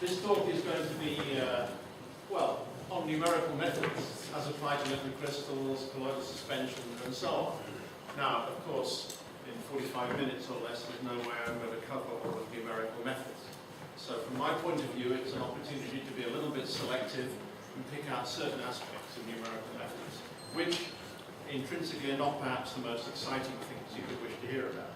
This talk is going to be, well, on numerical methods as applied to liquid crystals, colloidal suspension, and so on. Now, of course, in 45 minutes or less, there's no way I'm going to cover all of numerical methods. So from my point of view, it's an opportunity to be a little bit selective and pick out certain aspects of numerical methods, which intrinsically are not perhaps the most exciting things you could wish to hear about.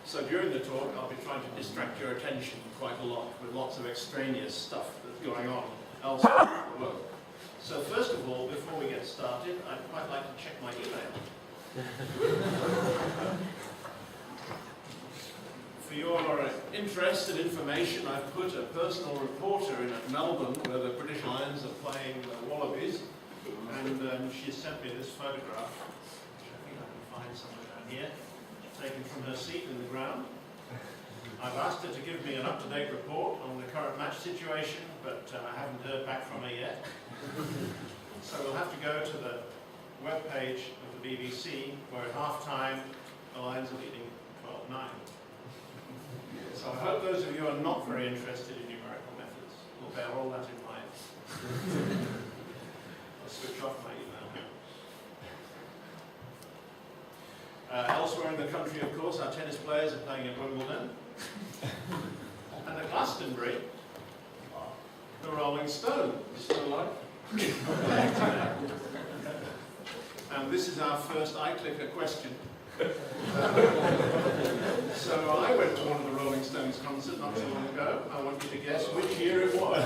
So during the talk, I'll be trying to distract your attention quite a lot with lots of extraneous stuff that's going on elsewhere in the world. So first of all, before we get started, I'd quite like to check my email. For your interest and information, I've put a personal reporter in at Melbourne where the British Lions are playing the Wallabies, and she sent me this photograph, which I think I can find somewhere down here, taken from her seat in the ground. I've asked her to give me an up-to-date report on the current match situation, but I haven't heard back from her yet. So we'll have to go to the web page of the BBC, where at half-time the Lions are leading 12-9. So I hope those of you who are not very interested in numerical methods will bear all that in mind. I'll switch off my email now. Elsewhere in the country, of course, our tennis players are playing at Wimbledon. And at Glastonbury, the Rolling Stones is still alive. And this is our first iClicker question. So I went to one of the Rolling Stones concerts not so long ago. I want you to guess which year it was.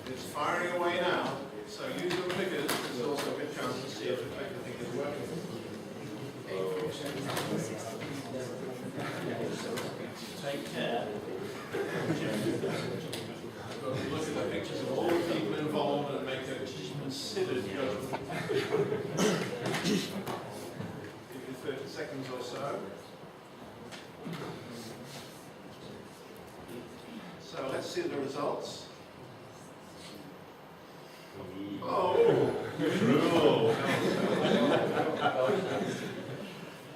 It's firing away now. So use your clickers. There's also a good chance to see if the clicker thing is working. Take care. Look at the pictures of all the people involved and make a considered judgment. Give you 30 seconds or so. So let's see the results. Oh!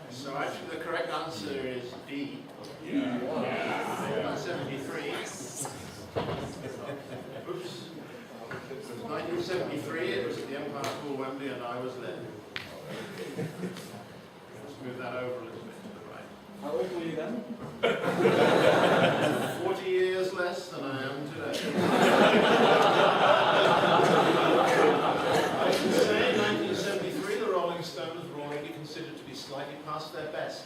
So actually the correct answer is D. 73. Oops. 1973, it was at the Empire Pool, Wembley, and I was there. Let's move that over a little bit to the right. How old were you then? 40 years less than I am today. I should say, in 1973, the Rolling Stones were already considered to be slightly past their best.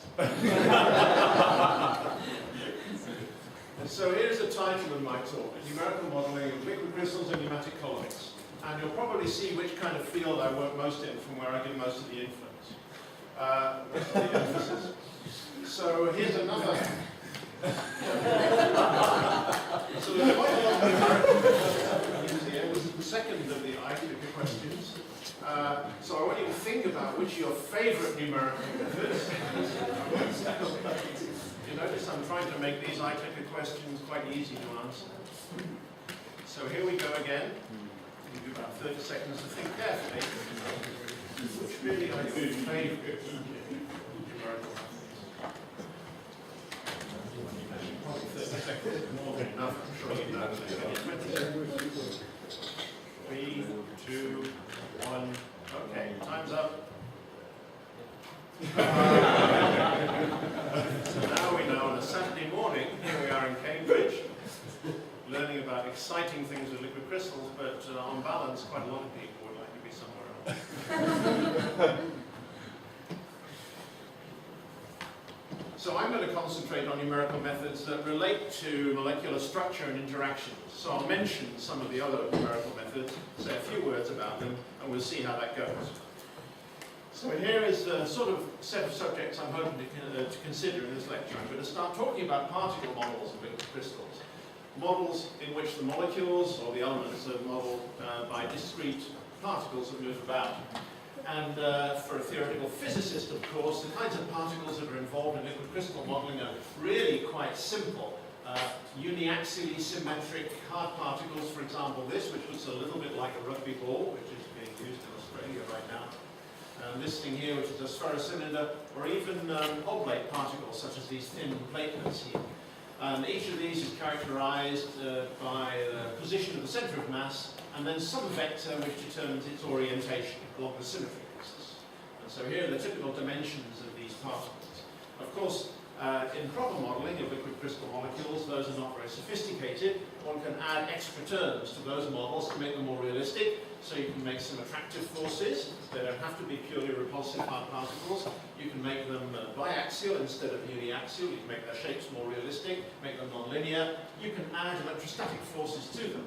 So here's the title of my talk, Numerical Modeling of Liquid Crystals and Nematic Colloids. And you'll probably see which kind of field I work most in, from where I get most of the influence, most of the emphasis. So here's another. So there's quite a lot of numerical methods here. This is the second of the iClicker questions. So I want you to think about which are your favorite numerical methods. You notice I'm trying to make these iClicker questions quite easy to answer. So here we go again. Give you about 30 seconds to think carefully. Which really are your favorite numerical methods? Probably 30 seconds is more than enough. I'm sure you know. 3, 2, 1. Okay, time's up. So now we know on a Saturday morning, here we are in Cambridge, learning about exciting things with liquid crystals, but on balance, quite a lot of people would like to be somewhere else. So I'm going to concentrate on numerical methods that relate to molecular structure and interactions. So I'll mention some of the other numerical methods, say a few words about them, and we'll see how that goes. So here is the sort of set of subjects I'm hoping to consider in this lecture. I'm going to start talking about particle models of liquid crystals. Models in which the molecules or the elements are modeled by discrete particles that move about. And for a theoretical physicist, of course, the kinds of particles that are involved in liquid crystal modeling are really quite simple. Uniaxially symmetric hard particles, for example this, which looks a little bit like a rugby ball, which is being used in Australia right now. this thing here, which is a spherocylinder, or even oblate particles, such as these thin platelets here. And each of these is characterized by the position of the center of mass, and then some vector which determines its orientation along the symmetry axis. And so here are the typical dimensions of these particles. Of course, in proper modeling of liquid crystal molecules, those are not very sophisticated. One can add extra terms to those models to make them more realistic. So you can make some attractive forces. They don't have to be purely repulsive hard particles. You can make them biaxial instead of uniaxial. You can make their shapes more realistic, make them non-linear. You can add electrostatic forces to them.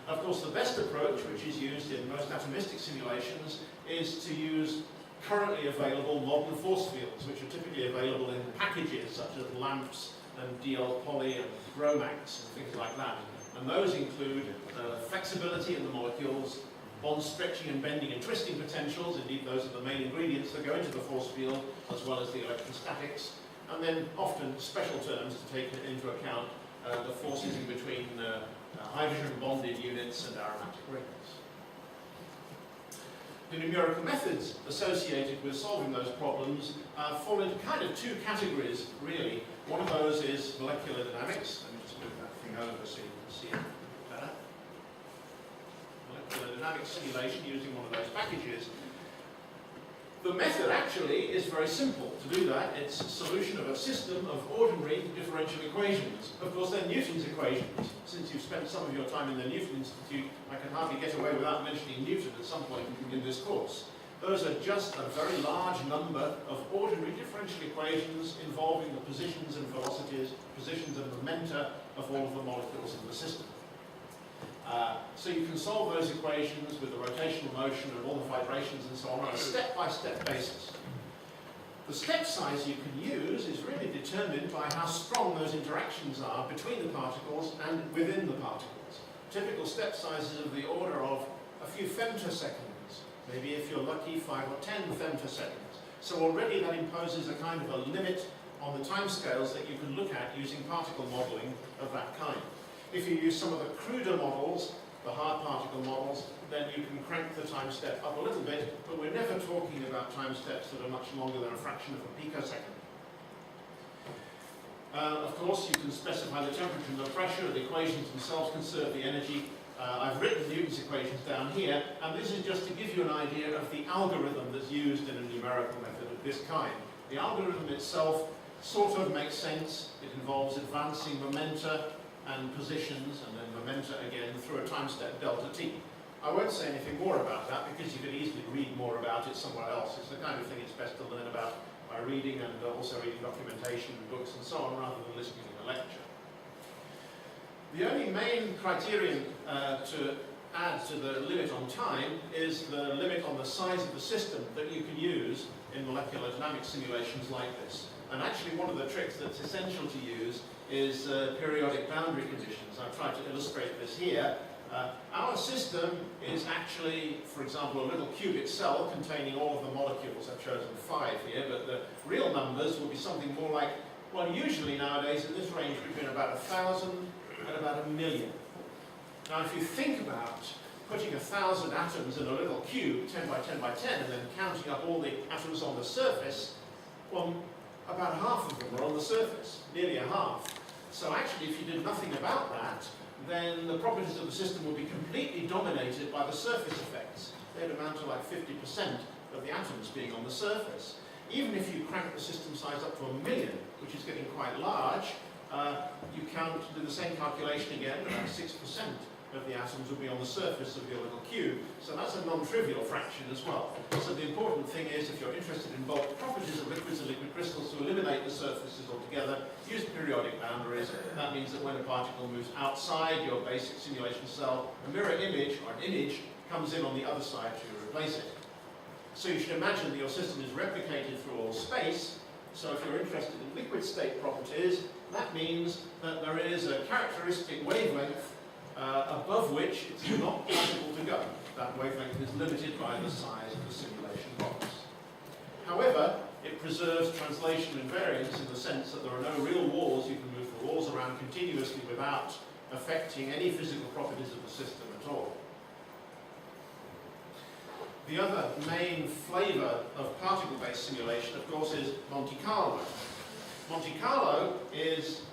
Of course, the best approach, which is used in most atomistic simulations, is to use currently available modern force fields, which are typically available in packages such as lamps and DL poly and Gromax and things like that. And those include flexibility in the molecules, bond stretching and bending and twisting potentials. Indeed, those are the main ingredients that go into the force field, as well as the electrostatics. And then often special terms to take into account the forces in between hydrogen bonded units and aromatic rings. The numerical methods associated with solving those problems fall into kind of two categories, really. One of those is molecular dynamics. Let me just move that thing over so you can see it better. Molecular dynamics simulation using one of those packages. The method actually is very simple. To do that, it's a solution of a system of ordinary differential equations. Of course, they're Newton's equations. Since you've spent some of your time in the Newton Institute, I can hardly get away without mentioning Newton at some point in this course. Those are just a very large number of ordinary differential equations involving the positions and velocities, positions and momenta of all of the molecules in the system. So you can solve those equations with the rotational motion and all the vibrations and so on a step-by-step basis. The step size you can use is really determined by how strong those interactions are between the particles and within the particles. Typical step sizes of the order of a few femtoseconds, maybe if you're lucky 5 or 10 femtoseconds. So already that imposes a kind of a limit on the timescales that you can look at using particle modeling of that kind. If you use some of the cruder models, the hard particle models, then you can crank the time step up a little bit, but we're never talking about time steps that are much longer than a fraction of a picosecond. Of course, you can specify the temperature and the pressure. The equations themselves conserve the energy. I've written Newton's equations down here, and this is just to give you an idea of the algorithm that's used in a numerical method of this kind. The algorithm itself sort of makes sense. It involves advancing momenta and positions, and then momenta again through a time step delta t. I won't say anything more about that because you could easily read more about it somewhere else. It's the kind of thing it's best to learn about by reading and also reading documentation and books and so on rather than listening in a lecture. The only main criterion to add to the limit on time is the limit on the size of the system that you can use in molecular dynamics simulations like this. And actually one of the tricks that's essential to use is periodic boundary conditions. I've tried to illustrate this here. Our system is actually, for example, a little cubic cell containing all of the molecules. I've chosen 5 here, but the real numbers will be something more like, well, usually nowadays in this range between about 1,000 and about 1,000,000. Now, if you think about putting 1,000 atoms in a little cube, 10 by 10 by 10, and then counting up all the atoms on the surface, well, about half of them are on the surface, nearly a half. So actually, if you did nothing about that, then the properties of the system would be completely dominated by the surface effects. They'd amount to like 50% of the atoms being on the surface. Even if you crank the system size up to 1,000,000, which is getting quite large, you do the same calculation again, about 6% of the atoms will be on the surface of your little cube. So that's a non-trivial fraction as well. So the important thing is, if you're interested in bulk properties of liquids and liquid crystals, to eliminate the surfaces altogether, use periodic boundaries. That means that when a particle moves outside your basic simulation cell, a mirror image, or an image, comes in on the other side to replace it. So you should imagine that your system is replicated through all space. So if you're interested in liquid state properties, that means that there is a characteristic wavelength above which it's not possible to go. That wavelength is limited by the size of the simulation box. However, it preserves translation invariance in the sense that there are no real walls. You can move the walls around continuously without affecting any physical properties of the system at all. The other main flavour of particle-based simulation, of course, is Monte Carlo. Monte Carlo is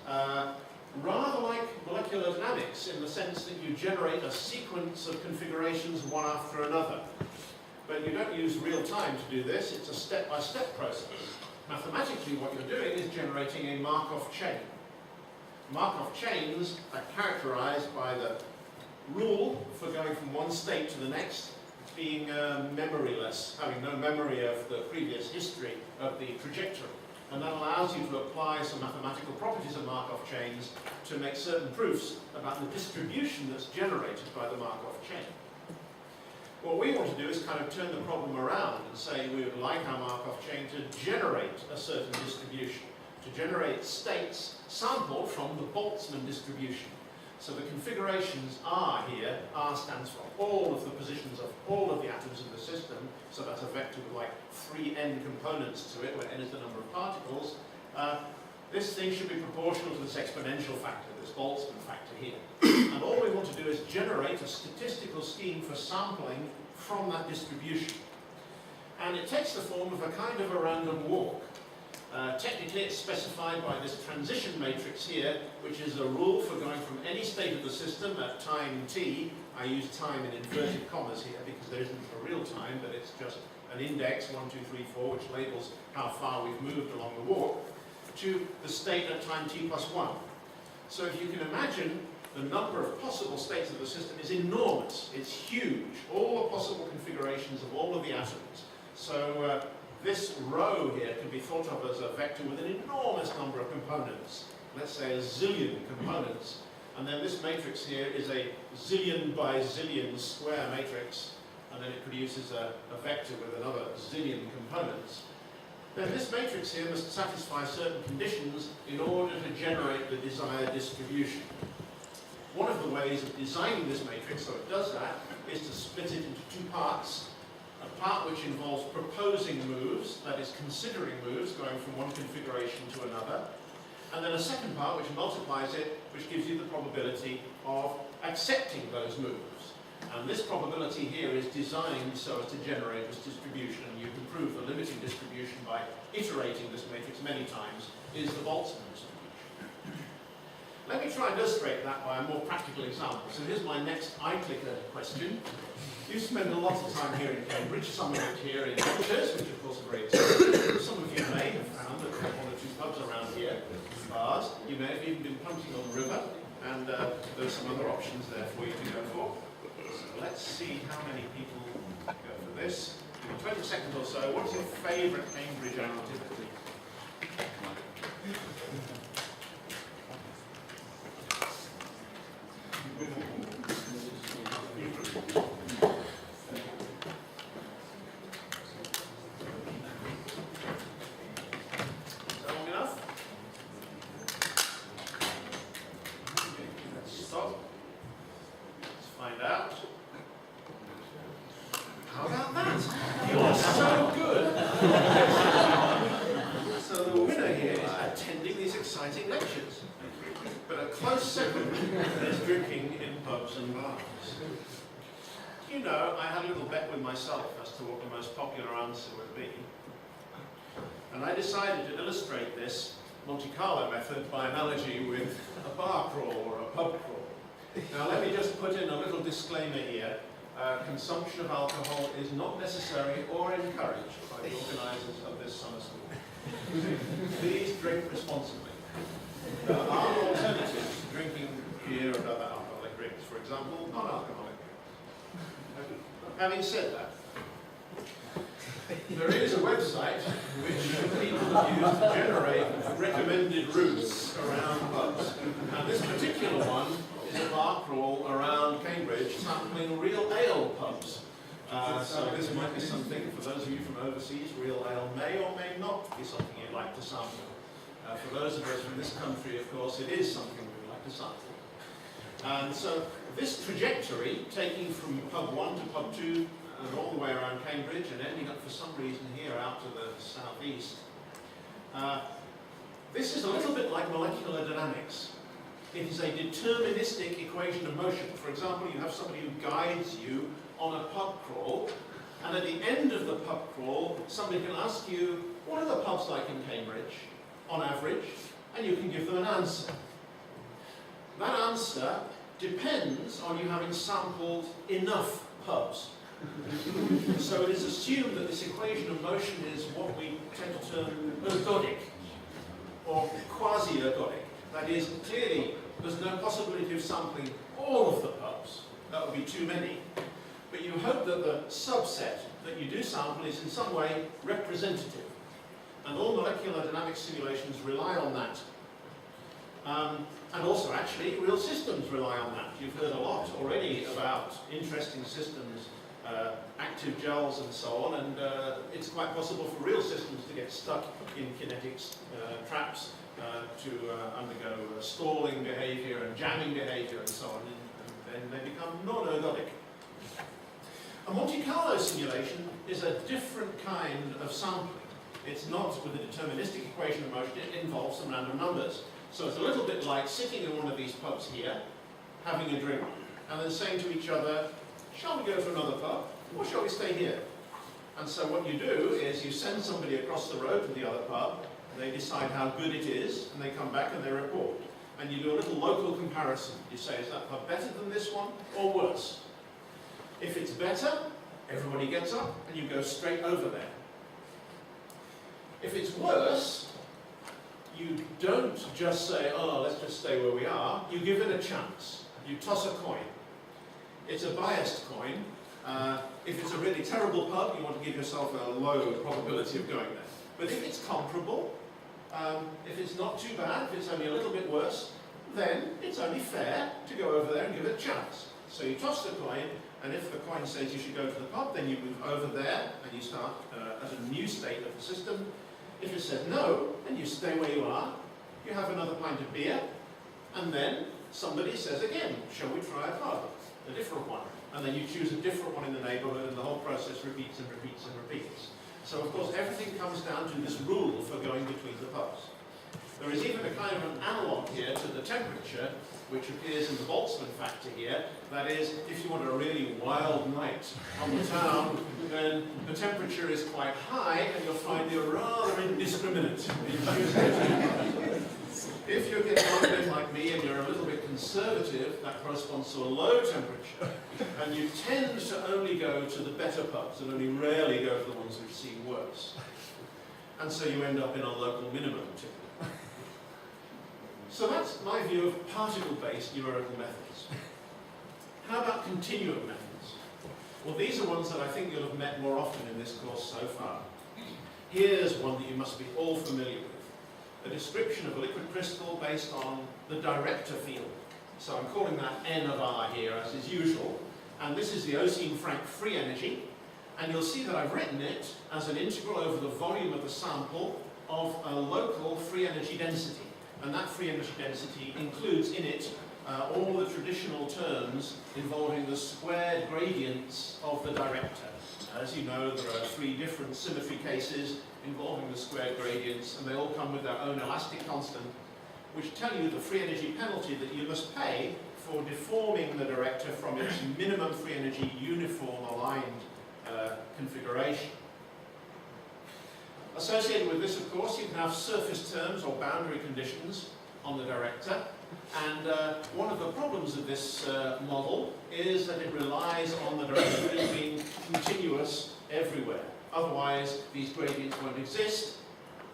rather like molecular dynamics in the sense that you generate a sequence of configurations one after another. But you don't use real time to do this, it's a step-by-step process. Mathematically, what you're doing is generating a Markov chain. Markov chains are characterized by the rule for going from one state to the next being memoryless, having no memory of the previous history of the trajectory. And that allows you to apply some mathematical properties of Markov chains to make certain proofs about the distribution that's generated by the Markov chain. What we want to do is kind of turn the problem around and say we would like our Markov chain to generate a certain distribution, to generate states sampled from the Boltzmann distribution. So the configurations R here, R stands for all of the positions of all of the atoms in the system, so that's a vector with like 3n components to it, where n is the number of particles. This thing should be proportional to this exponential factor, this Boltzmann factor here. And all we want to do is generate a statistical scheme for sampling from that distribution. And it takes the form of a kind of a random walk. Technically, it's specified by this transition matrix here, which is a rule for going from any state of the system at time t. I use time in inverted commas here because there isn't a real time, but it's just an index, 1, 2, 3, 4, which labels how far we've moved along the walk, to the state at time t plus 1. So if you can imagine, the number of possible states of the system is enormous. It's huge. All the possible configurations of all of the atoms. So this row here can be thought of as a vector with an enormous number of components. Let's say a zillion components. And then this matrix here is a zillion by zillion square matrix. And then it produces a vector with another zillion components. Then this matrix here must satisfy certain conditions in order to generate the desired distribution. One of the ways of designing this matrix so it does that is to split it into two parts. A part which involves proposing moves, that is considering moves, going from one configuration to another. And then a second part which multiplies it, which gives you the probability of accepting those moves. And this probability here is designed so as to generate this distribution, and you can prove the limiting distribution by iterating this matrix many times, is the Boltzmann distribution. Let me try and illustrate that by a more practical example. So here's my next iClicker question. You spend a lot of time here in Cambridge, some of it here in lectures, which of course are very exciting. Some of you may have found that there are one or two pubs around here, bars. You may have even been punting on the river, and there's some other options there for you to go for. So let's see how many people go for this. In 20 seconds or so, what's your favourite Cambridge activity? Decided to illustrate this Monte Carlo method by analogy with a bar crawl or a pub crawl. Now let me just put in a little disclaimer here. Consumption of alcohol is not necessary or encouraged by the organisers of this summer school. Please drink responsibly. There are alternatives to drinking beer and other alcoholic drinks, for example, non-alcoholic. Having said that, there is a website which people have used to generate recommended routes around pubs. And this particular one is a bar crawl around Cambridge sampling real ale pubs. So this might be something, for those of you from overseas, real ale may or may not be something you'd like to sample. For those of us from this country, of course, it is something we'd like to sample. And so this trajectory, taking from pub 1 to pub 2, and all the way around Cambridge and ending up for some reason here out to the southeast. This is a little bit like molecular dynamics. It is a deterministic equation of motion. For example, you have somebody who guides you on a pub crawl, And at the end of the pub crawl, somebody can ask you, what are the pubs like in Cambridge, on average? And you can give them an answer. That answer depends on you having sampled enough pubs. So it is assumed that this equation of motion is what we tend to term ergodic, or quasi-ergodic. That is, clearly, there's no possibility of sampling all of the pubs. That would be too many. But you hope that the subset that you do sample is in some way representative. And all molecular dynamics simulations rely on that. And also, actually, real systems rely on that. You've heard a lot already about interesting systems, active gels and so on, and it's quite possible for real systems to get stuck in kinetics traps, to undergo stalling behavior and jamming behavior and so on, and then they become non-ergodic. A Monte Carlo simulation is a different kind of sampling. It's not with a deterministic equation of motion, it involves some random numbers. So it's a little bit like sitting in one of these pubs here, having a drink, and then saying to each other, shall we go to another pub, or shall we stay here? And so what you do is you send somebody across the road to the other pub, they decide how good it is, and they come back and they report. And you do a little local comparison. You say, is that pub better than this one, or worse? If it's better, everybody gets up, and you go straight over there. If it's worse, you don't just say, oh, let's just stay where we are. You give it a chance. You toss a coin. It's a biased coin. If it's a really terrible pub, you want to give yourself a low probability of going there. But if it's comparable, if it's not too bad, if it's only a little bit worse, then it's only fair to go over there and give it a chance. So you toss the coin, and if the coin says you should go to the pub, then you move over there and you start at a new state of the system. If it says no, and you stay where you are, you have another pint of beer, and then somebody says again, shall we try a pub? A different one. And then you choose a different one in the neighbourhood, and the whole process repeats and repeats and repeats. So of course everything comes down to this rule for going between the pubs. There is even a kind of an analogue here to the temperature, which appears in the Boltzmann factor here. That is, if you want a really wild night on the town, then the temperature is quite high, and you'll find you're rather indiscriminate in choosing it. If you're getting on a bit like me and you're a little bit conservative, that corresponds to a low temperature, and you tend to only go to the better pubs and only rarely go to the ones which seem worse. And so you end up in a local minimum typically. So that's my view of particle-based numerical methods. How about continuum methods? Well, these are ones that I think you'll have met more often in this course so far. Here's one that you must be all familiar with. A description of a liquid crystal based on the director field. So I'm calling that N of R here, as is usual. And this is the Oseen-Frank free energy. And you'll see that I've written it as an integral over the volume of the sample of a local free energy density. And that free energy density includes in it all the traditional terms involving the squared gradients of the director. As you know, there are 3 different symmetry cases involving the squared gradients, and they all come with their own elastic constant, which tell you the free energy penalty that you must pay for deforming the director from its minimum free energy uniform aligned configuration. Associated with this, of course, you can have surface terms or boundary conditions on the director. And one of the problems of this model is that it relies on the director field being continuous everywhere. Otherwise, these gradients won't exist.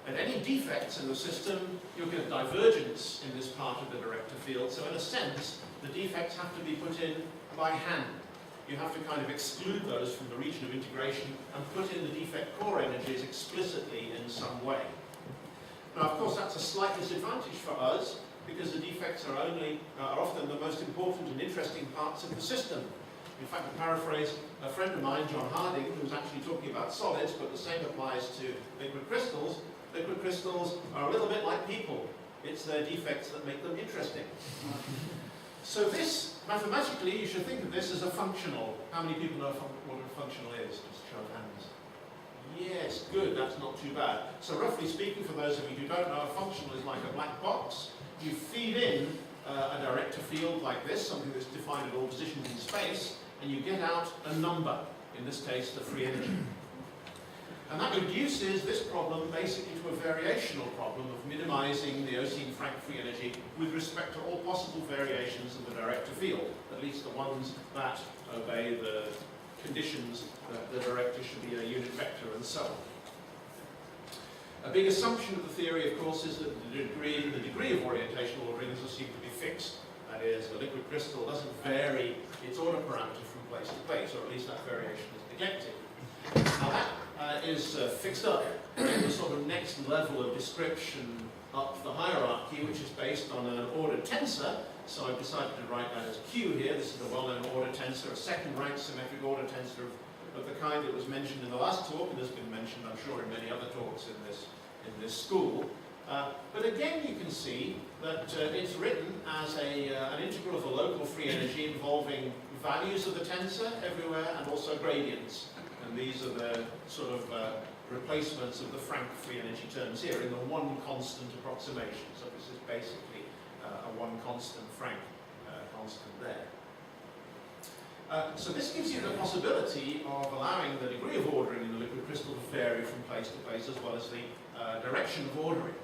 At any defects in the system, you'll get divergence in this part of the director field. So in a sense, the defects have to be put in by hand. You have to kind of exclude those from the region of integration and put in the defect core energies explicitly in some way. Now, of course, that's a slight disadvantage for us because the defects are often the most important and interesting parts of the system. In fact, to paraphrase a friend of mine, John Harding, who was actually talking about solids, but the same applies to liquid crystals. Liquid crystals are a little bit like people. It's their defects that make them interesting. So this, mathematically, you should think of this as a functional. How many people know what a functional is? Just show of hands. Yes, good, that's not too bad. So roughly speaking, for those of you who don't know, a functional is like a black box. You feed in a director field like this, something that's defined at all positions in space, and you get out a number. in this case the free energy. And that reduces this problem basically to a variational problem of minimizing the Oseen-Frank free energy with respect to all possible variations of the director field, at least the ones that obey the conditions that the director should be a unit vector and so on. A big assumption of the theory, of course, is that the degree of orientational ordering is assumed to be fixed. That is, the liquid crystal doesn't vary its order parameter from place to place, or at least that variation is neglected. Now that is fixed up in the sort of next level of description up the hierarchy, which is based on an ordered tensor. So I've decided to write that as Q here. This is the well-known order tensor, a second-rank symmetric order tensor of the kind that was mentioned in the last talk, and has been mentioned, I'm sure, in many other talks in this school. But again, you can see that it's written as an integral of the local free energy involving values of the tensor everywhere and also gradients. And these are the sort of replacements of the Frank free energy terms here in the one constant approximation. So this is basically a one constant Frank constant there. So this gives you the possibility of allowing the degree of ordering in the liquid crystal to vary from place to place, as well as the direction of ordering.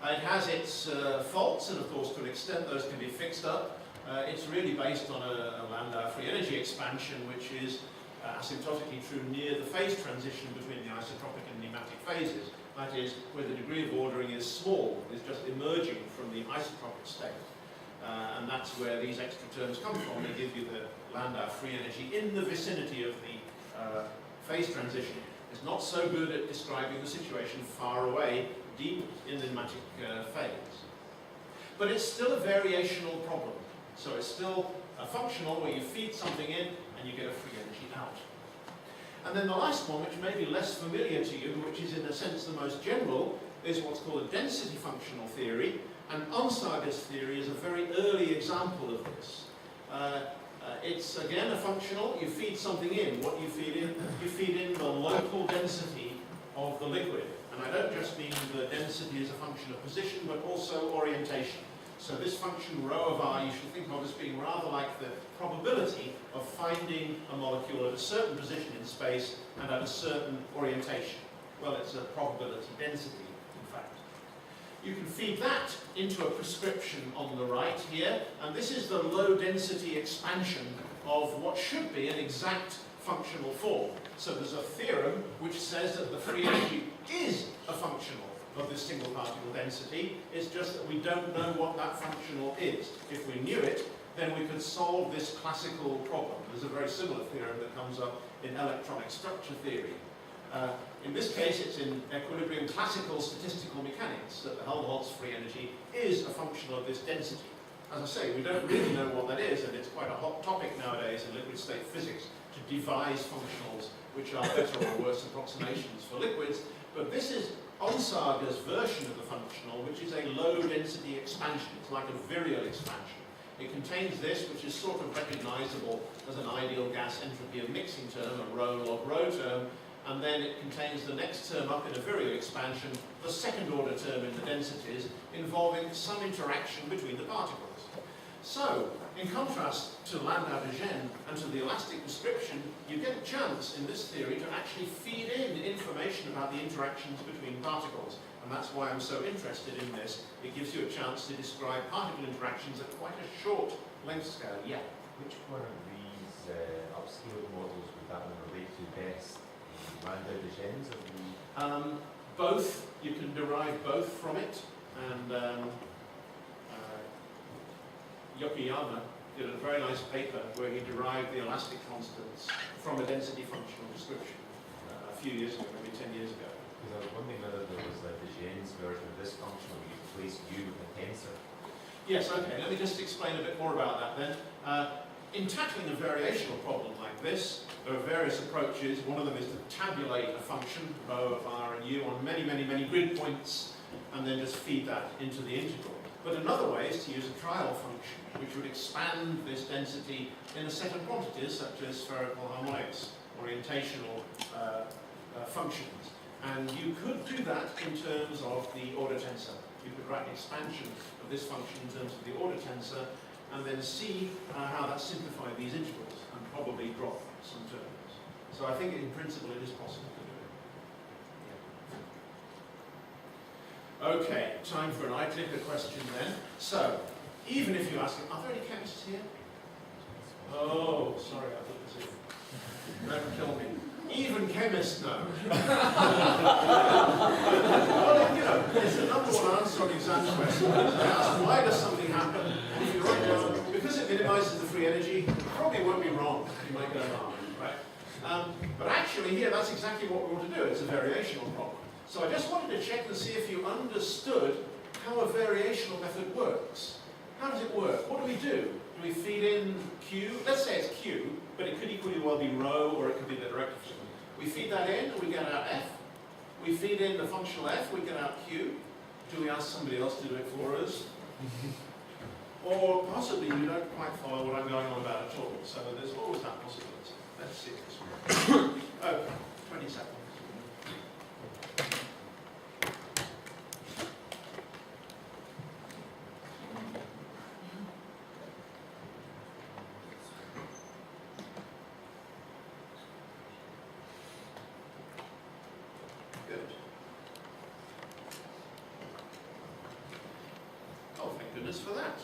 It has its faults, and of course, to an extent, those can be fixed up. It's really based on a Landau free energy expansion, which is asymptotically true near the phase transition between the isotropic and nematic phases. That is, where the degree of ordering is small, is just emerging from the isotropic state. And that's where these extra terms come from. They give you the Landau free energy in the vicinity of the phase transition. It's not so good at describing the situation far away, deep in the nematic phase. But it's still a variational problem. So it's still a functional where you feed something in and you get a free energy out. And then the last one, which may be less familiar to you, which is in a sense the most general, is what's called a density functional theory. And Unsaga's theory is a very early example of this. It's again a functional. You feed something in. What do you feed in? You feed in the local density of the liquid. And I don't just mean the density as a function of position, but also orientation. So this function rho of r you should think of as being rather like the probability of finding a molecule at a certain position in space and at a certain orientation. Well, it's a probability density, in fact. You can feed that into a prescription on the right here, and this is the low density expansion of what should be an exact functional form. So there's a theorem which says that the free energy is a functional of this single particle density. It's just that we don't know what that functional is. If we knew it, then we could solve this classical problem. There's a very similar theorem that comes up in electronic structure theory. In this case, it's in equilibrium classical statistical mechanics that the Helmholtz free energy is a function of this density. As I say, we don't really know what that is, and it's quite a hot topic nowadays in liquid state physics to devise functionals which are better or worse approximations for liquids. But this is Onsaga's version of the functional, which is a low density expansion. It's like a virial expansion. It contains this, which is sort of recognizable as an ideal gas entropy of mixing term, a rho log rho term, and then it contains the next term up in a virial expansion, the second order term in the densities, involving some interaction between the particles. So, in contrast to Landau-Degen and to the elastic description, you get a chance in this theory to actually feed in information about the interactions between particles. And that's why I'm so interested in this. It gives you a chance to describe particle interactions at quite a short length scale. Yeah? Which one of these upscaled models would that one relate to best? Landau-Degen's or the... Both. You can derive both from it. And Yokoyama did a very nice paper where he derived the elastic constants from a density functional description a few years ago, maybe 10 years ago. Because I was wondering whether there was like Degen's version of this functional where you replace U with a tensor. Yes, okay. Let me just explain a bit more about that then. In tackling a variational problem like this, there are various approaches. One of them is to tabulate a function, rho of r and u, on many, many, many grid points, and then just feed that into the integral. But another way is to use a trial function, which would expand this density in a set of quantities, such as spherical harmonics, orientational functions. And you could do that in terms of the order tensor. You could write an expansion of this function in terms of the order tensor, and then see how that simplified these integrals, and probably drop some terms. So I think in principle it is possible to do it. Okay, time for an eye-clicker question then. So, even if you ask, are there any chemists here? Oh, sorry, I thought this in. Don't kill me. Even chemists know. Well, you know, it's the number one answer on exam questions. They ask, why does something happen? And if you write down, because it minimizes the free energy, you probably won't be wrong. You might go wrong, right? But actually here, that's exactly what we want to do. It's a variational problem. So I just wanted to check and see if you understood how a variational method works. How does it work? What do we do? Do we feed in Q? Let's say it's Q, but it could equally well be rho, or it could be the directive system. We feed that in, and we get out F. We feed in the functional F, we get out Q. Do we ask somebody else to do it for us? Or possibly you don't quite follow what I'm going on about at all. So there's always that possibility. Let's see this one. Okay, 20 seconds. For that.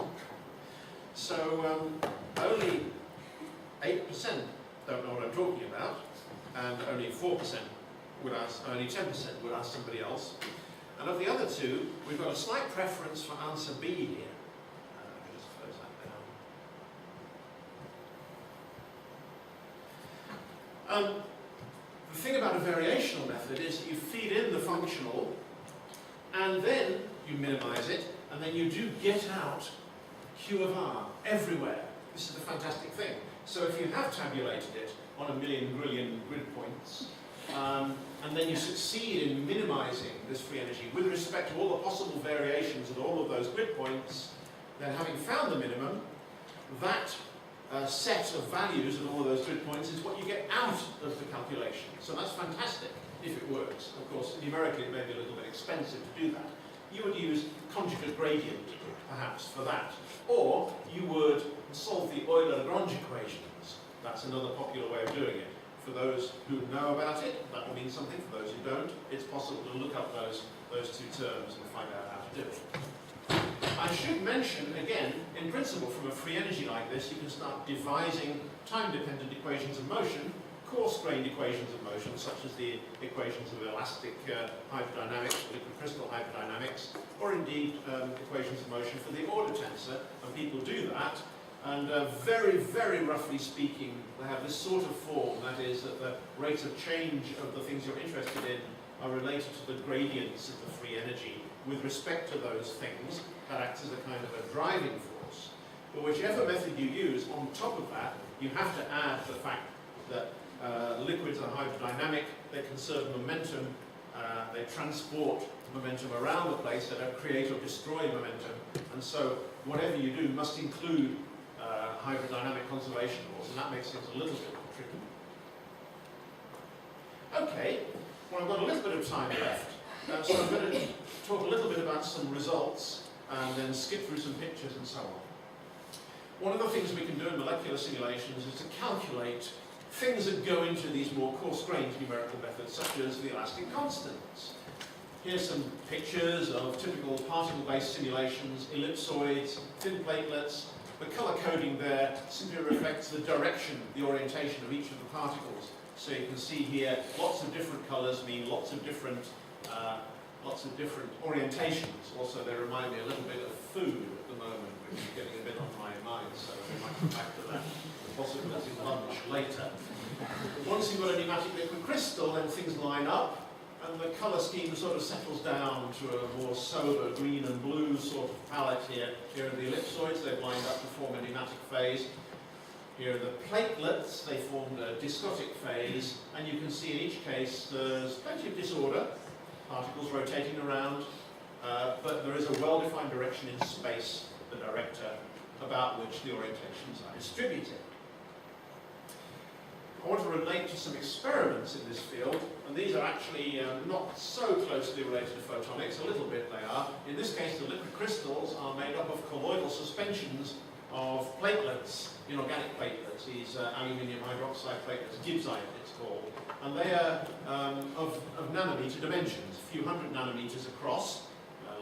So only 8% don't know what I'm talking about, and only 4% would ask, only 10% would ask somebody else. And of the other two, we've got a slight preference for answer B here. Let me just close that down. The thing about a variational method is that you feed in the functional, and then you minimize it, and then you do get out Q of R everywhere. This is the fantastic thing. So if you have tabulated it on a million grillion grid points, and then you succeed in minimizing this free energy with respect to all the possible variations of all of those grid points, then having found the minimum, that set of values of all of those grid points is what you get out of the calculation. So that's fantastic if it works. Of course, numerically it may be a little bit expensive to do that. You would use conjugate gradient, perhaps, for that. Or you would solve the Euler-Lagrange equations. That's another popular way of doing it. For those who know about it, that will mean something. For those who don't, it's possible to look up those two terms and find out how to do it. I should mention, again, in principle, from a free energy like this, you can start devising time-dependent equations of motion, coarse-grained equations of motion, such as the equations of elastic hydrodynamics, liquid crystal hydrodynamics, or indeed equations of motion for the order tensor, and people do that. And very, very roughly speaking, they have this sort of form, that is, that the rate of change of the things you're interested in are related to the gradients of the free energy with respect to those things. That acts as a kind of a driving force. But whichever method you use, on top of that, you have to add the fact that liquids are hydrodynamic, they conserve momentum, they transport momentum around the place, they don't create or destroy momentum, and so whatever you do must include hydrodynamic conservation laws, and that makes things a little bit tricky. Okay, well I've got a little bit of time left, so I'm going to talk a little bit about some results and then skip through some pictures and so on. One of the things we can do in molecular simulations is to calculate things that go into these more coarse-grained numerical methods, such as the elastic constants. Here's some pictures of typical particle-based simulations, ellipsoids, thin platelets. The colour coding there simply reflects the direction, the orientation of each of the particles. So you can see here, lots of different colours mean lots of different orientations. Also, they remind me a little bit of food at the moment, which is getting a bit on my mind, so we might come back to that. The possibility of lunch later. Once you've got a nematic liquid crystal, then things line up, and the colour scheme sort of settles down to a more sober green and blue sort of palette here. Here are the ellipsoids, they've lined up to form a nematic phase. Here are the platelets, they formed a discotic phase, and you can see in each case there's plenty of disorder, particles rotating around, but there is a well-defined direction in space, the director, about which the orientations are distributed. I want to relate to some experiments in this field, and these are actually not so closely related to photonics, a little bit they are. In this case, the liquid crystals are made up of colloidal suspensions of platelets, inorganic platelets, these aluminium hydroxide platelets, gibbsite it's called, and they are of nanometer dimensions, a few hundred nanometers across,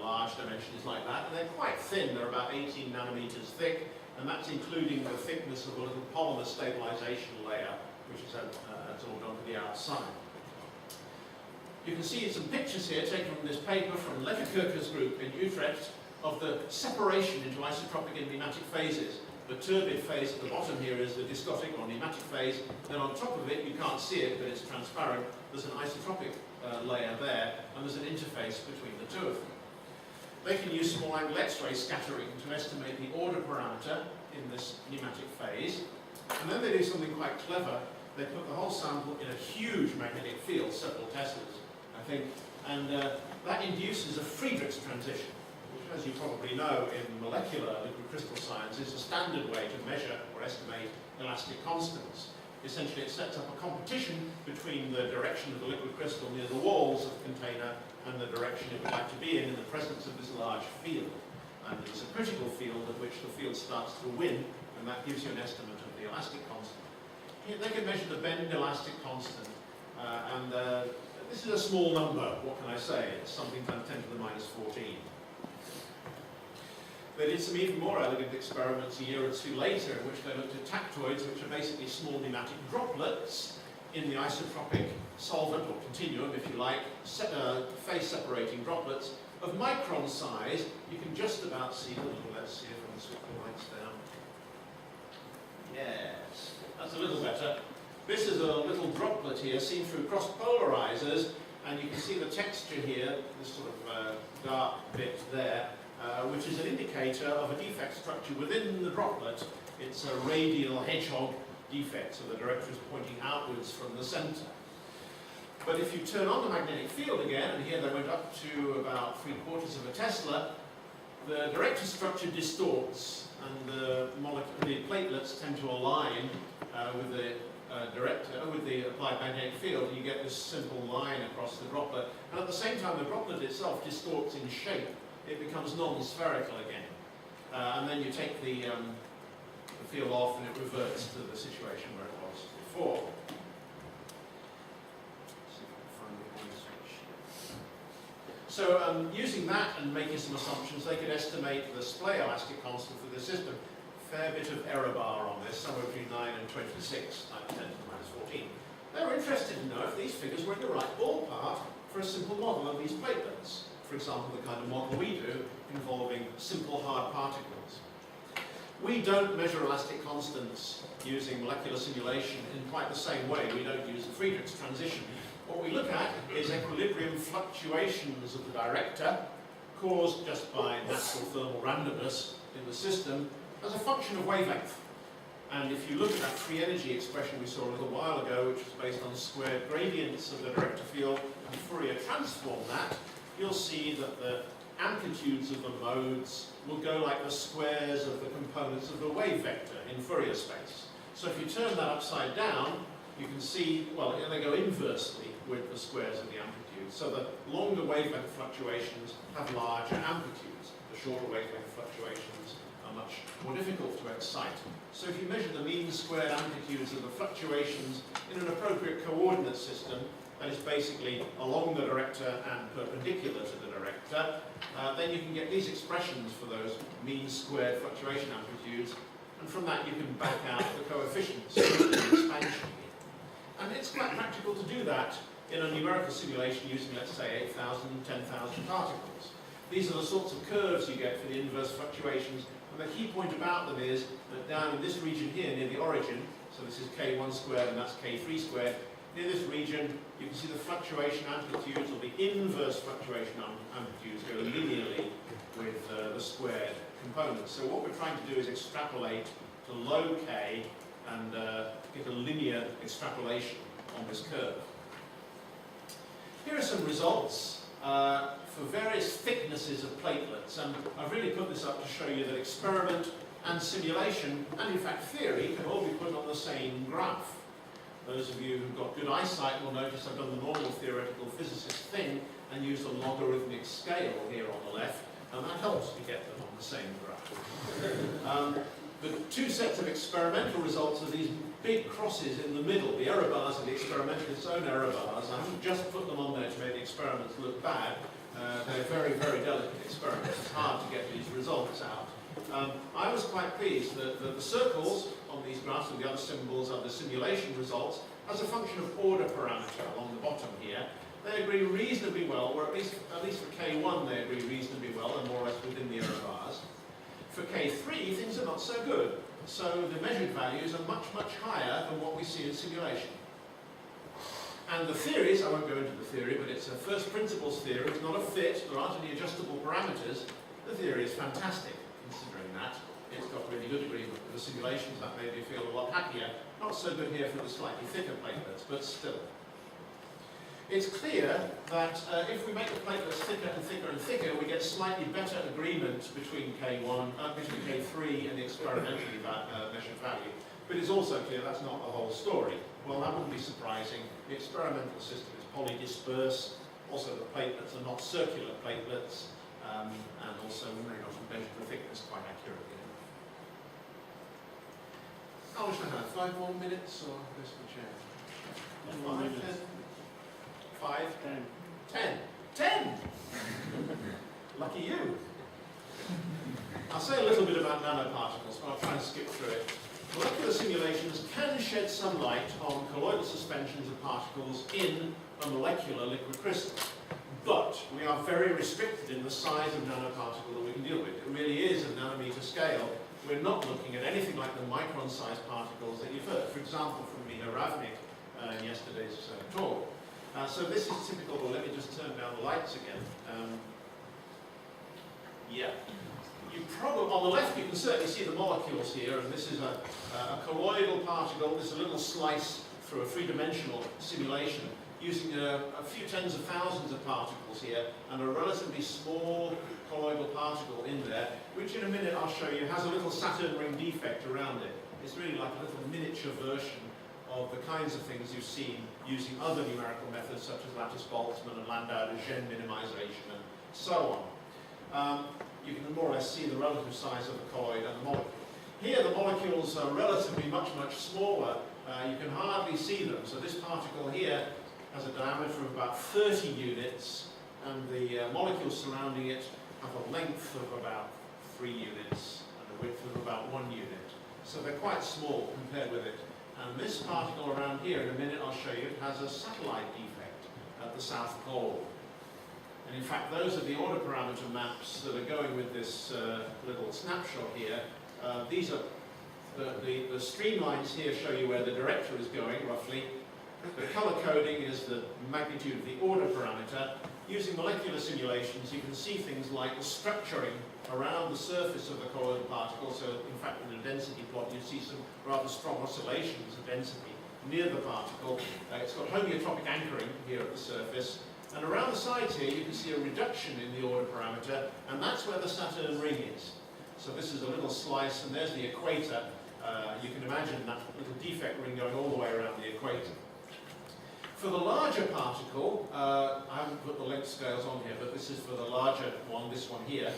large dimensions like that, and they're quite thin, they're about 18 nanometers thick, and that's including the thickness of a little polymer stabilization layer, which is absorbed onto the outside. You can see some pictures here taken from this paper from Letterkircher's group in Utrecht of the separation into isotropic and nematic phases. The turbid phase at the bottom here is the discotic or nematic phase. Then on top of it, you can't see it, but it's transparent. There's an isotropic layer there, and there's an interface between the two of them. They can use small angle X-ray scattering to estimate the order parameter in this nematic phase. And then they do something quite clever. They put the whole sample in a huge magnetic field, several Teslas, I think, and that induces a Friedrichs transition, which, as you probably know, in molecular liquid crystal science, is a standard way to measure or estimate elastic constants. Essentially, it sets up a competition between the direction of the liquid crystal near the walls of the container and the direction it would like to be in the presence of this large field. And it's a critical field at which the field starts to win, and that gives you an estimate of the elastic constant. Here, they can measure the bend elastic constant, and this is a small number, what can I say? It's something times 10 to the minus 14. They did some even more elegant experiments a year or two later in which they looked at tactoids, which are basically small nematic droplets in the isotropic solvent, or continuum if you like, phase-separating droplets of micron size. You can just about see the little, let's see if I can switch the lights down. Yes, that's a little better. This is a little droplet here seen through cross-polarizers, and you can see the texture here, this sort of dark bit there, which is an indicator of a defect structure within the droplet. It's a radial hedgehog defect, so the director is pointing outwards from the center. But if you turn on the magnetic field again, and here they went up to about 3/4 of a Tesla, the director structure distorts, and the platelets tend to align with the with the applied magnetic field. You get this simple line across the droplet, and at the same time the droplet itself distorts in shape. It becomes non-spherical again, and then you take the field off and it reverts to the situation where it was before. So using that and making some assumptions, they could estimate the splay elastic constant for the system. Fair bit of error bar on this, somewhere between 9 and 26, times 10 to the minus 14. They were interested to know if these figures were in the right ballpark for a simple model of these platelets. For example, the kind of model we do involving simple hard particles. We don't measure elastic constants using molecular simulation in quite the same way. We don't use the Friedrichs transition. What we look at is equilibrium fluctuations of the director caused just by natural thermal randomness in the system as a function of wavelength. And if you look at that free energy expression we saw a little while ago, which was based on squared gradients of the director field, and Fourier transform that, you'll see that the amplitudes of the modes will go like the squares of the components of the wave vector in Fourier space. So if you turn that upside down, you can see, well, they go inversely with the squares of the amplitudes. So the longer wavelength fluctuations have larger amplitudes. The shorter wavelength fluctuations are much more difficult to excite. So if you measure the mean squared amplitudes of the fluctuations in an appropriate coordinate system, that is basically along the director and perpendicular to the director, then you can get these expressions for those mean squared fluctuation amplitudes, and from that you can back out the coefficients of the expansion. And it's quite practical to do that in a numerical simulation using, let's say, 8,000, 10,000 particles. These are the sorts of curves you get for the inverse fluctuations, and the key point about them is that down in this region here near the origin, so this is k1 squared and that's k3 squared, near this region you can see the fluctuation amplitudes, or the inverse fluctuation amplitudes, go linearly with the squared components. So what we're trying to do is extrapolate to low k and get a linear extrapolation on this curve. Here are some results for various thicknesses of platelets, and I've really put this up to show you that experiment and simulation, and in fact theory, can all be put on the same graph. Those of you who've got good eyesight will notice I've done the normal theoretical physicist thing and used a logarithmic scale here on the left, and that helps to get them on the same graph. The two sets of experimental results are these big crosses in the middle. The error bars are the experimentalist's own error bars. I haven't just put them on there to make the experiments look bad. They're very, very delicate experiments. It's hard to get these results out. I was quite pleased that the circles on these graphs and the other symbols are the simulation results as a function of order parameter along the bottom here. They agree reasonably well, or at least for K1 they agree reasonably well and more or less within the error bars. For K3 things are not so good. So the measured values are much, much higher than what we see in simulation. And the theories, I won't go into the theory, but it's a first principles theory. It's not a fit. There aren't any adjustable parameters. The theory is fantastic, considering that. It's got really good agreement with the simulations. That made me feel a lot happier. Not so good here for the slightly thicker platelets, but still. It's clear that if we make the platelets thicker and thicker and thicker, we get slightly better agreement between between K3 and the experimentally measured value. But it's also clear that's not the whole story. Well, that wouldn't be surprising. The experimental system is polydisperse. Also, the platelets are not circular platelets, and also we may not have measured the thickness quite accurately. How much do I have? 5 more minutes, or where's the chair? 10 more minutes. 5? 10. 10! Lucky you. I'll say a little bit about nanoparticles, but I'll try and skip through it. Molecular simulations can shed some light on colloidal suspensions of particles in a molecular liquid crystal. But we are very restricted in the size of nanoparticle that we can deal with. It really is a nanometer scale. We're not looking at anything like the micron-sized particles that you've heard, for example, from Miha Ravnik in yesterday's talk. So this is typical. Well, let me just turn down the lights again. Yeah. On the left, you can certainly see the molecules here, and this is a colloidal particle. This is a little slice through a three-dimensional simulation using a few tens of thousands of particles here, and a relatively small colloidal particle in there, which in a minute I'll show you has a little Saturn ring defect around it. It's really like a little miniature version of the kinds of things you've seen using other numerical methods such as Lattice-Boltzmann and Landau-Dijen minimization and so on. You can more or less see the relative size of the colloid and the molecule. Here the molecules are relatively much smaller. You can hardly see them. So this particle here has a diameter of about 30 units, and the molecules surrounding it have a length of about 3 units and a width of about 1 unit. So they're quite small compared with it. And this particle around here, in a minute I'll show you, has a satellite defect at the South Pole. And in fact, those are the order parameter maps that are going with this little snapshot here. These are the streamlines here show you where the director is going, roughly. The color coding is the magnitude of the order parameter. Using molecular simulations, you can see things like the structuring around the surface of the colloidal particle. So, in fact, in a density plot, you see some rather strong oscillations of density near the particle. It's got homeotropic anchoring here at the surface. And around the sides here, you can see a reduction in the order parameter, and that's where the Saturn ring is. So this is a little slice, and there's the equator. You can imagine that little defect ring going all the way around the equator. For the larger particle, I haven't put the length scales on here, but this is for the larger one, this one here.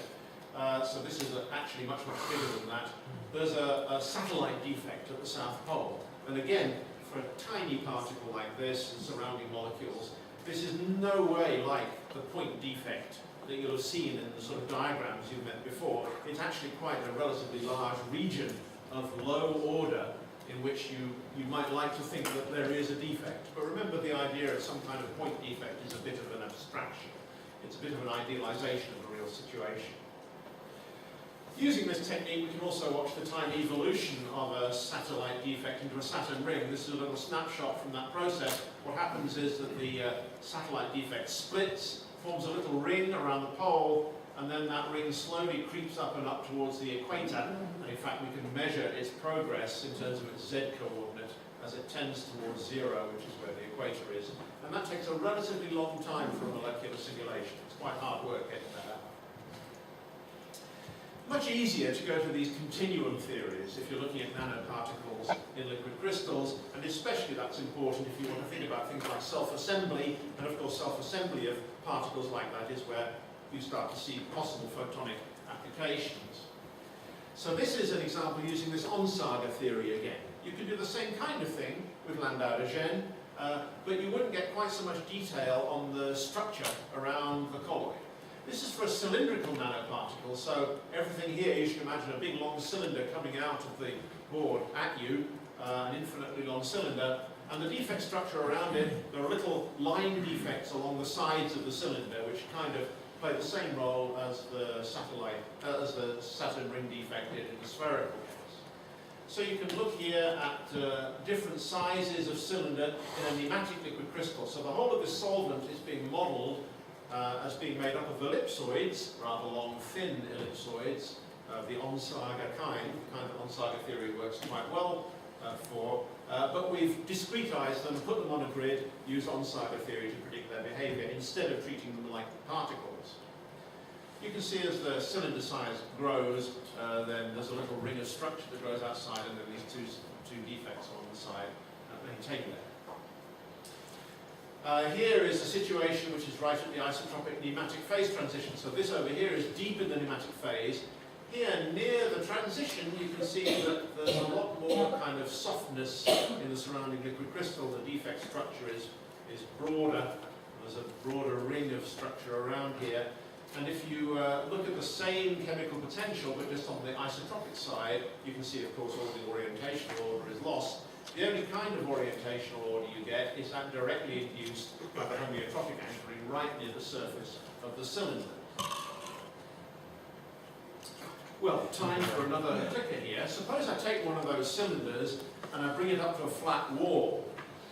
So this is actually much bigger than that. There's a satellite defect at the South Pole. And again, for a tiny particle like this and surrounding molecules, this is no way like the point defect that you'll have seen in the sort of diagrams you've met before. It's actually quite a relatively large region of low order in which you might like to think that there is a defect. But remember, the idea of some kind of point defect is a bit of an abstraction. It's a bit of an idealization of a real situation. Using this technique, we can also watch the time evolution of a satellite defect into a Saturn ring. This is a little snapshot from that process. What happens is that the satellite defect splits, forms a little ring around the pole, and then that ring slowly creeps up and up towards the equator. And in fact, we can measure its progress in terms of its z-coordinate as it tends towards 0, which is where the equator is. And that takes a relatively long time for a molecular simulation. It's quite hard work getting that out. Much easier to go to these continuum theories if you're looking at nanoparticles in liquid crystals, and especially that's important if you want to think about things like self-assembly, and of course self-assembly of particles like that is where you start to see possible photonic applications. So this is an example using this Onsager theory again. You could do the same kind of thing with Landau-Desgen, but you wouldn't get quite so much detail on the structure around the colloid. This is for a cylindrical nanoparticle, so everything here, you should imagine a big long cylinder coming out of the board at you, an infinitely long cylinder, and the defect structure around it, there are little line defects along the sides of the cylinder, which kind of play the same role as the Saturn ring defect did in the spherical case. So you can look here at different sizes of cylinder in a nematic liquid crystal. So the whole of this solvent is being modelled as being made up of ellipsoids, rather long, thin ellipsoids, of the Onsager kind that Onsager theory works quite well for. But we've discretized them, put them on a grid, use Onsager theory to predict their behavior instead of treating them like particles. You can see as the cylinder size grows, then there's a little ring of structure that grows outside, and then these two defects along the side maintain that. Here is a situation which is right at the isotropic nematic phase transition. So this over here is deep in the nematic phase. Here, near the transition, you can see that there's a lot more kind of softness in the surrounding liquid crystal. The defect structure is broader. There's a broader ring of structure around here. And if you look at the same chemical potential, but just on the isotropic side, you can see, of course, all the orientational order is lost. The only kind of orientational order you get is that directly induced by the homeotropic anchoring right near the surface of the cylinder. Well, time for another clicker here. Suppose I take one of those cylinders and I bring it up to a flat wall.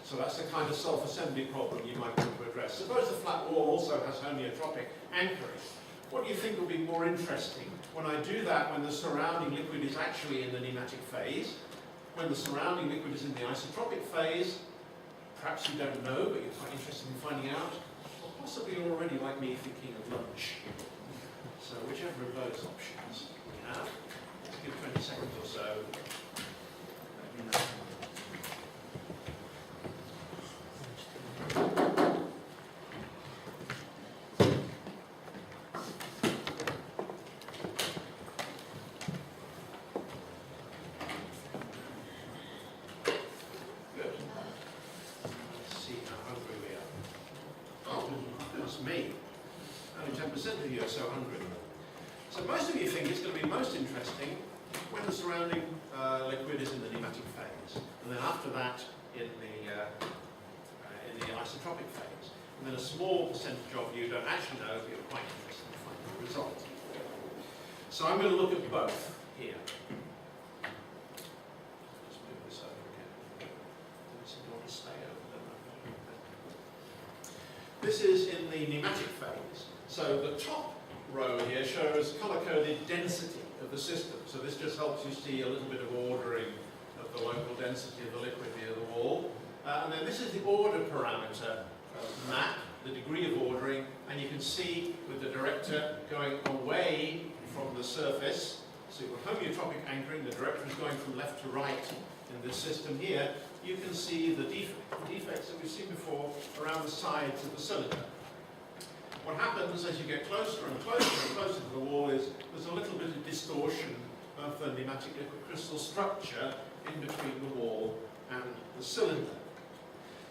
So that's the kind of self-assembly problem you might want to address. Suppose the flat wall also has homeotropic anchoring. What do you think will be more interesting? When I do that, when the surrounding liquid is actually in the nematic phase, when the surrounding liquid is in the isotropic phase, perhaps you don't know, but you're quite interested in finding out, or possibly you're already, like me, thinking of lunch. So whichever of those options we have, let's give 20 seconds or so. Let me know. Me. Only 10% of you are so hungry. So most of you think it's going to be most interesting when the surrounding liquid is in the nematic phase, and then after that in the isotropic phase. And then a small percentage of you don't actually know, but you're quite interested in finding the result. So I'm going to look at both here. Just move this over again. Doesn't seem to want to stay over there. This is in the nematic phase. So the top row here shows color-coded density of the system. So this just helps you see a little bit of ordering of the local density of the liquid near the wall. And then this is the order parameter map, the degree of ordering, and you can see with the director going away from the surface. So you've got homeotropic anchoring, the director is going from left to right in this system here. You can see the defects that we've seen before around the sides of the cylinder. What happens as you get closer and closer and closer to the wall is there's a little bit of distortion of the nematic liquid crystal structure in between the wall and the cylinder.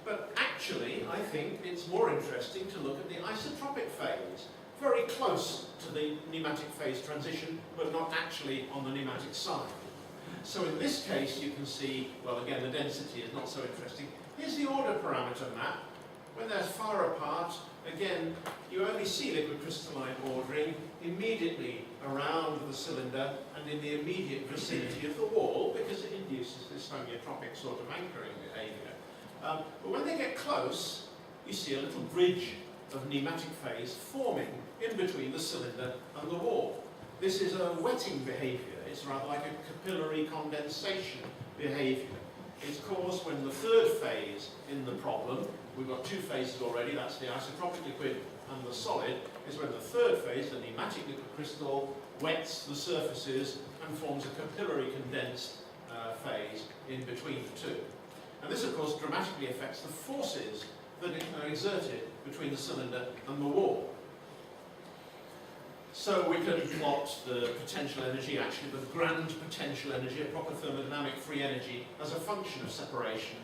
But actually, I think it's more interesting to look at the isotropic phase, very close to the nematic phase transition, but not actually on the nematic side. So in this case, you can see, well, again, the density is not so interesting. Here's the order parameter map. When they're far apart, again, you only see liquid crystalline ordering immediately around the cylinder and in the immediate vicinity of the wall, because it induces this homeotropic sort of anchoring behavior. But when they get close, you see a little bridge of nematic phase forming in between the cylinder and the wall. This is a wetting behavior. It's rather like a capillary condensation behavior. It's caused when the third phase in the problem, we've got two phases already, that's the isotropic liquid and the solid, is when the third phase, the nematic liquid crystal, wets the surfaces and forms a capillary condensed phase in between the two. And this, of course, dramatically affects the forces that are exerted between the cylinder and the wall. So we can plot the potential energy, actually the grand potential energy, a proper thermodynamic free energy, as a function of separation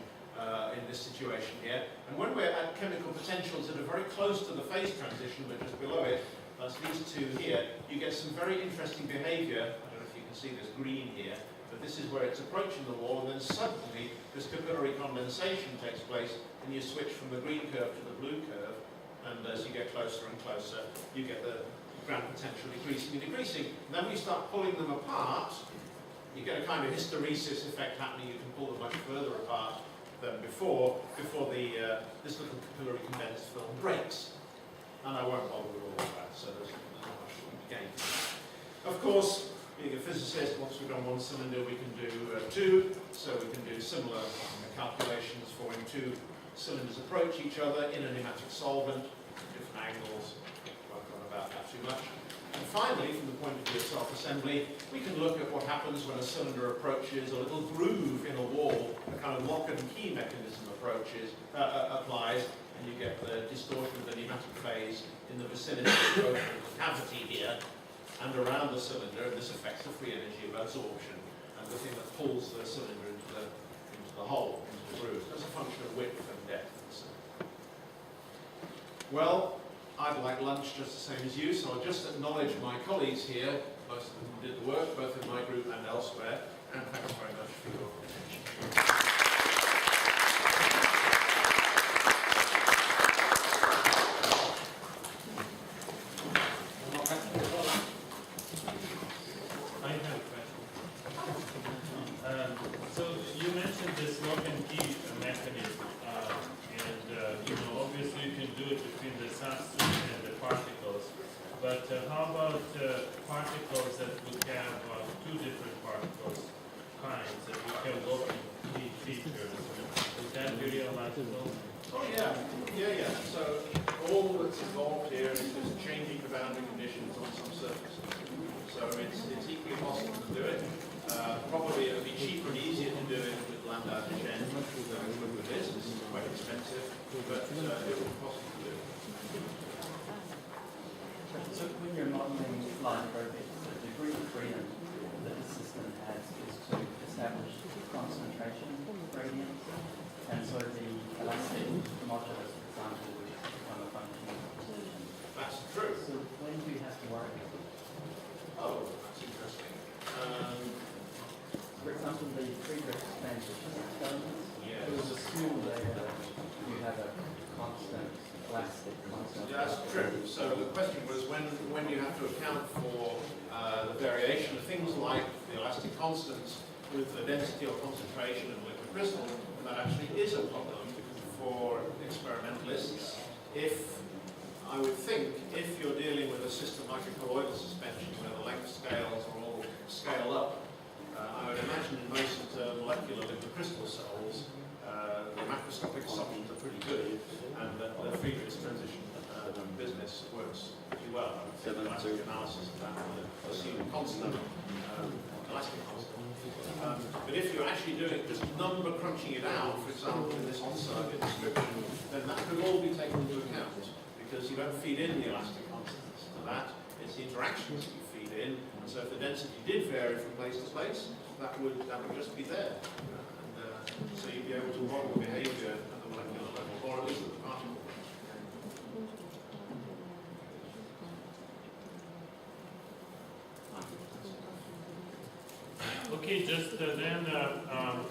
in this situation here. And when we're at chemical potentials that are very close to the phase transition, but just below it, that's these two here, you get some very interesting behaviour. I don't know if you can see this green here, but this is where it's approaching the wall, and then suddenly this capillary condensation takes place, and you switch from the green curve to the blue curve, and as you get closer and closer, you get the grand potential decreasing and decreasing. And then when you start pulling them apart, you get a kind of hysteresis effect happening. You can pull them much further apart than before this little capillary condensed film breaks. And I won't bother with all of that, so there's not much to gain. Of course, being a physicist, once we've done one cylinder, we can do two, so we can do similar calculations for when two cylinders approach each other in a nematic solvent, different angles. Won't go on about that too much. And finally, from the point of view of self-assembly, we can look at what happens when a cylinder approaches a little groove in a wall, a kind of lock and key mechanism applies, and you get the distortion of the nematic phase in the vicinity of the cavity here and around the cylinder, and this affects the free energy of absorption and the thing that pulls the cylinder into the hole, into the groove. That's a function of width and depth. Well, I'd like lunch just the same as you, so I'll just acknowledge my colleagues here, most of them did the work, both in my group and elsewhere, and thanks very much for your attention. I have a question. So you mentioned this lock and key mechanism, obviously you can do it between the substance and the particles. But how about particles that would have two different particles kinds that would have lock and key features? Would that be realizable? Oh yeah. So all that's involved here is just changing the boundary conditions on some surfaces. So it's equally possible to do it. Probably it would be cheaper and easier to do it with lambda Duchenne than it would with this. This is quite expensive, but it would be possible to do. So when you're modeling line projects, the degree of freedom that the system has is to establish concentration gradients, and so the elastic modulus, for example, would become a function of position. That's true. So when do you have to worry? Oh, that's interesting. For example, the Friedrich transition experiments, Yes. it was assumed that you have a constant elastic constant. Yeah, that's true. So the question was when you have to account for the variation of things like the elastic constants with the density or concentration of liquid crystal, and that actually is a problem for experimentalists. I would think if you're dealing with a system like a colloidal suspension where the length scales are all scale up, I would imagine in most molecular liquid crystal cells, the macroscopic assumptions are pretty good, and the Friedrich transition business works pretty well. I would think elastic analysis of that would assume constant, elastic constant. But if you're actually doing just number crunching it out, for example, in this Untitled Description, then that could all be taken into account, because you don't feed in the elastic constants to that. It's the interactions that you feed in, and so if the density did vary from place to place, that would just be there. And so you'd be able to model the behavior at the molecular level, or at least at the particle. Okay, just then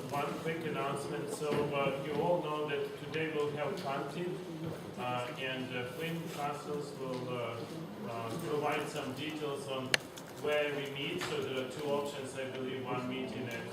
one quick announcement. So you all know that today we'll have hunting, and Flynn Castles will provide some details on where we meet. So there are two options, I believe, one meeting at